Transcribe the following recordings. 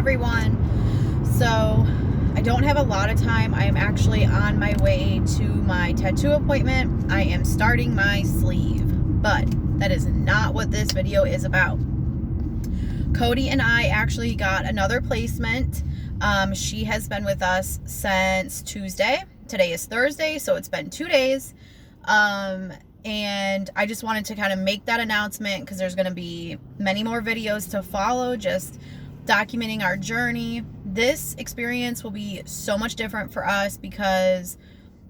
everyone. So I don't have a lot of time. I am actually on my way to my tattoo appointment. I am starting my sleeve, but that is not what this video is about. Cody and I actually got another placement. She has been with us since Tuesday. Today is Thursday, so it's been 2 days. And I just wanted to kind of make that announcement because there's going to be many more videos to follow, just documenting our journey. This experience will be so much different for us because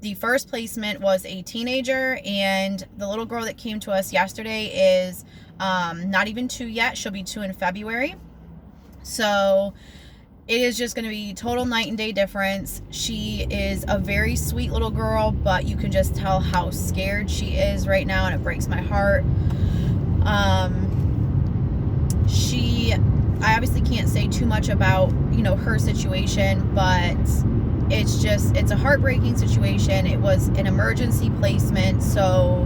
the first placement was a teenager, and the little girl that came to us yesterday is not even 2 yet. She'll be 2 in February. So it is just going to be total night and day difference. She is a very sweet little girl, but you can just tell how scared she is right now, and it breaks my heart. I obviously can't say too much about, her situation, but it's a heartbreaking situation. It was an emergency placement, so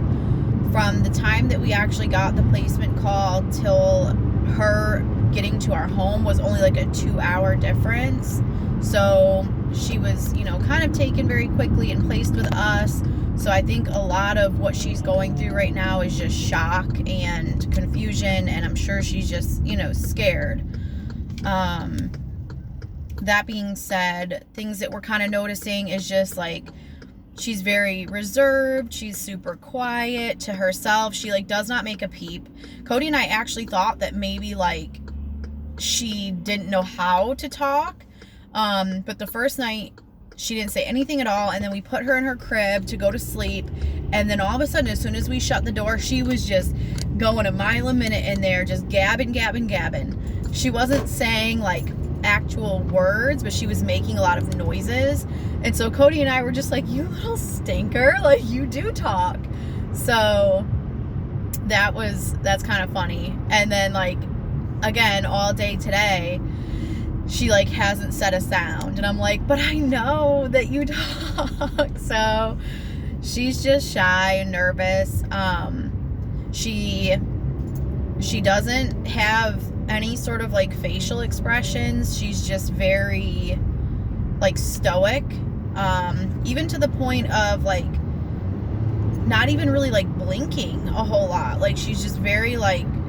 from the time that we actually got the placement call till her getting to our home was only like a 2-hour difference. So she was, kind of taken very quickly and placed with us. So I think a lot of what she's going through right now is just shock and confusion, and I'm sure she's just, scared. That being said, things that we're kind of noticing is just like she's very reserved. She's super quiet to herself. She does not make a peep. Cody and I actually thought that maybe she didn't know how to talk. But the first night she didn't say anything at all. And then we put her in her crib to go to sleep. And then all of a sudden, as soon as we shut the door, she was just going a mile a minute in there, just gabbing. She wasn't saying actual words, but she was making a lot of noises. And so Cody and I were just like, you little stinker, you do talk. So that's kind of funny. And then again, all day today, she hasn't said a sound, and I'm like, but I know that you talk. So she's just shy and nervous. She doesn't have any sort of facial expressions. She's just very stoic, even to the point of not even really blinking a whole lot. She's just very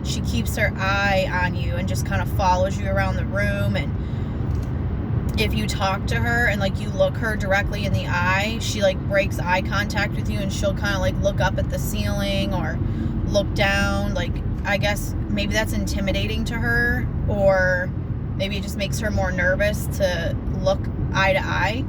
she keeps her eye on you and just kind of follows you around the room. And if you talk to her and you look her directly in the eye, she breaks eye contact with you, and she'll kind of look up at the ceiling or look down. I guess maybe that's intimidating to her, or maybe it just makes her more nervous to look eye to eye.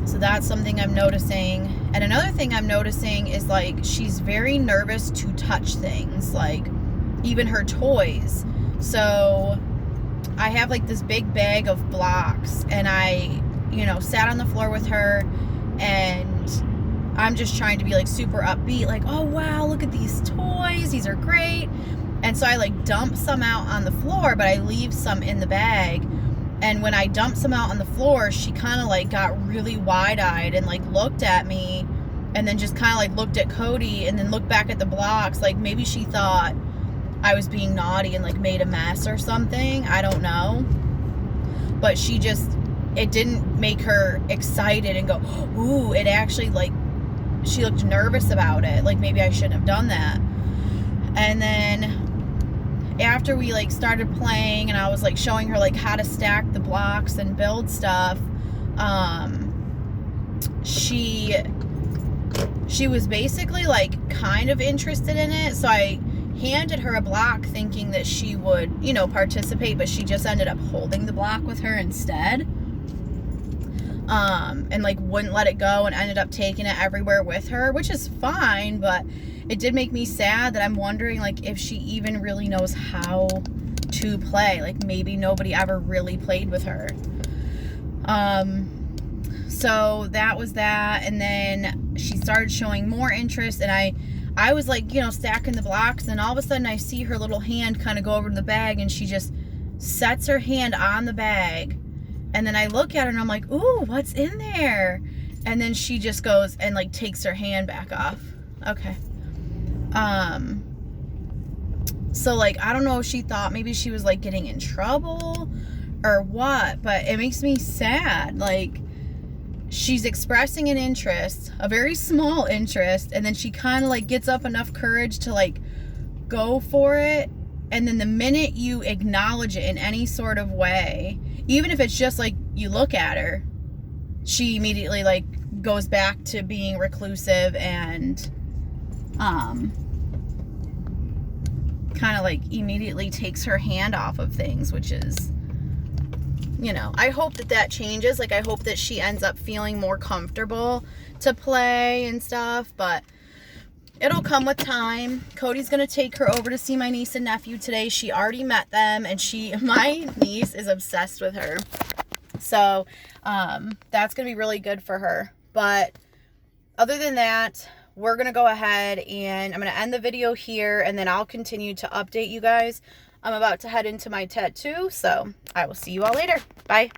So that's something I'm noticing. And another thing I'm noticing is she's very nervous to touch things, even her toys. So I have this big bag of blocks, and I, sat on the floor with her, and I'm just trying to be super upbeat, oh wow, look at these toys, these are great. And so I dump some out on the floor, but I leave some in the bag. And when I dumped some out on the floor, she kind of got really wide-eyed and looked at me, and then just kind of looked at Cody, and then looked back at the blocks. Maybe she thought I was being naughty and made a mess or something. I don't know. But it didn't make her excited and go, ooh. It actually she looked nervous about it. Maybe I shouldn't have done that. And then after we started playing, and I was showing her how to stack the blocks and build stuff, she was basically kind of interested in it. So I handed her a block thinking that she would, participate, but she just ended up holding the block with her instead. And wouldn't let it go, and ended up taking it everywhere with her, which is fine, but it did make me sad that I'm wondering if she even really knows how to play. Maybe nobody ever really played with her. So that was that. And then she started showing more interest, and I was stacking the blocks, and all of a sudden I see her little hand kind of go over to the bag, and she just sets her hand on the bag. And then I look at her and I'm like, ooh, what's in there? And then she just goes and takes her hand back off. Okay. So, like, I don't know if she thought maybe she was, like, getting in trouble or what, but it makes me sad. Like, she's expressing an interest, a very small interest, and then she kind of, like, gets up enough courage to, like, go for it. And then the minute you acknowledge it in any sort of way, even if it's just, like, you look at her, she immediately, like, goes back to being reclusive and, kind of, like, immediately takes her hand off of things, which is, you know, I hope that that changes. Like, I hope that she ends up feeling more comfortable to play and stuff, but it'll come with time. Cody's going to take her over to see my niece and nephew today. She already met them, and my niece is obsessed with her. So, that's going to be really good for her. But other than that, we're going to go ahead and I'm going to end the video here, and then I'll continue to update you guys. I'm about to head into my tattoo, so I will see you all later. Bye.